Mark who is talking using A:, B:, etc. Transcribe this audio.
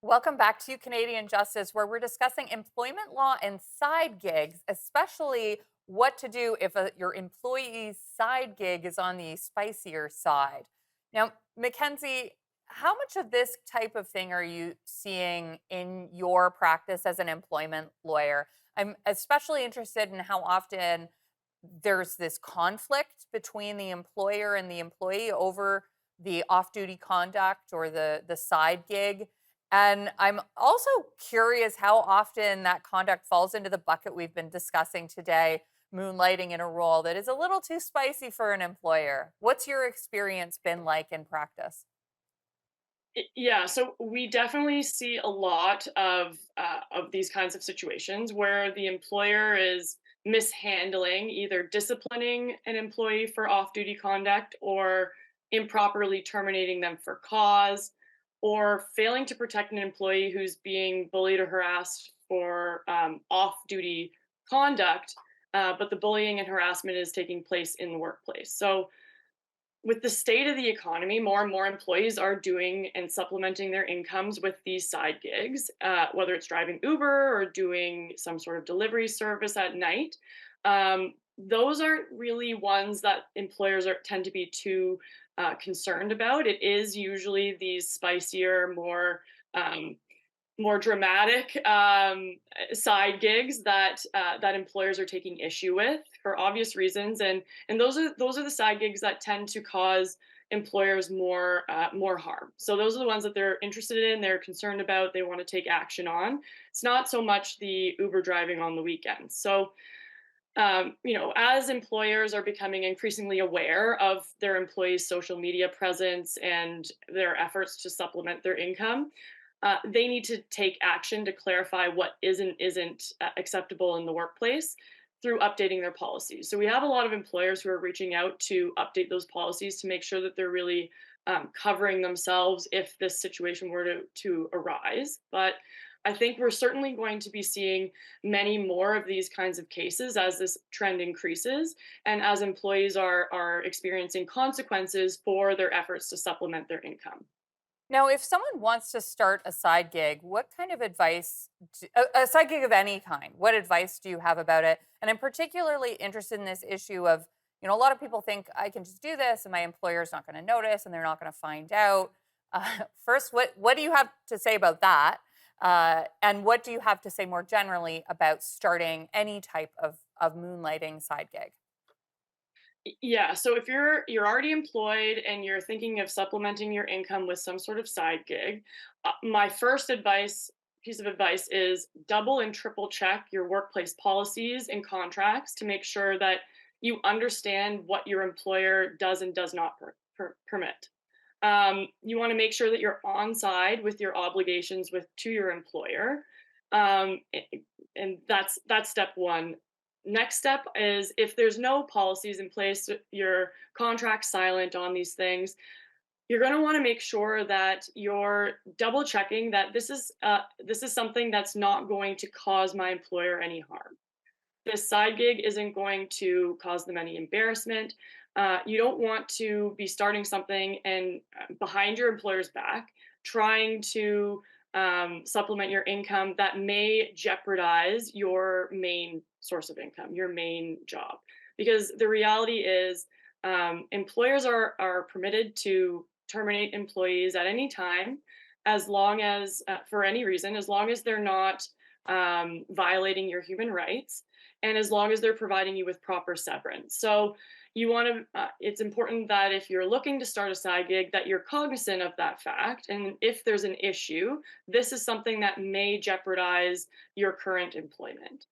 A: Welcome back to Canadian Justice, where we're discussing employment law and side gigs, especially what to do if your employee's side gig is on the spicier side. Now, Mackenzie, how much of this type of thing are you seeing in your practice as an employment lawyer? I'm especially interested in how often there's this conflict between the employer and the employee over the off-duty conduct or the side gig. And I'm also curious how often that conduct falls into the bucket we've been discussing today, moonlighting in a role that is a little too spicy for an employer. What's your experience been like in practice?
B: Yeah, so we definitely see a lot of these kinds of situations where the employer is mishandling, either disciplining an employee for off-duty conduct or improperly terminating them for cause, or failing to protect an employee who's being bullied or harassed for off-duty conduct, but the bullying and harassment is taking place in the workplace. So with the state of the economy, more and more employees are doing and supplementing their incomes with these side gigs, whether it's driving Uber or doing some sort of delivery service at night. Those aren't really ones that employers tend to be too concerned about. It is usually these spicier, um, more dramatic side gigs that employers are taking issue with for obvious reasons, and those are the side gigs that tend to cause employers more harm. So those are the ones that they're interested in, they're concerned about, they want to take action on. It's not so much the Uber driving on the weekends. So as employers are becoming increasingly aware of their employees' social media presence and their efforts to supplement their income, they need to take action to clarify what isn't acceptable in the workplace through updating their policies. So we have a lot of employers who are reaching out to update those policies to make sure that they're really covering themselves if this situation were to arise. But I think we're certainly going to be seeing many more of these kinds of cases as this trend increases and as employees are experiencing consequences for their efforts to supplement their income.
A: Now, if someone wants to start a side gig, what kind of advice, a side gig of any kind, what advice do you have about it? And I'm particularly interested in this issue of, a lot of people think I can just do this and my employer's not going to notice and they're not going to find out. First, what do you have to say about that? And what do you have to say more generally about starting any type of moonlighting side gig?
B: Yeah, so if you're already employed and you're thinking of supplementing your income with some sort of side gig, my first advice piece of advice is double and triple check your workplace policies and contracts to make sure that you understand what your employer does and does not permit. You want to make sure that you're on side with your obligations with to your employer, and that's step one. Next step is if there's no policies in place, your contract silent on these things, you're going to want to make sure that you're double checking that this is something that's not going to cause my employer any harm. This side gig isn't going to cause them any embarrassment. You don't want to be starting something and behind your employer's back, trying to supplement your income that may jeopardize your main source of income, your main job. Because the reality is, employers are permitted to terminate employees at any time, as long as, for any reason, as long as they're not violating your human rights and as long as they're providing you with proper severance. So you want to it's important that if you're looking to start a side gig that you're cognizant of that fact, and if there's an issue, this is something that may jeopardize your current employment.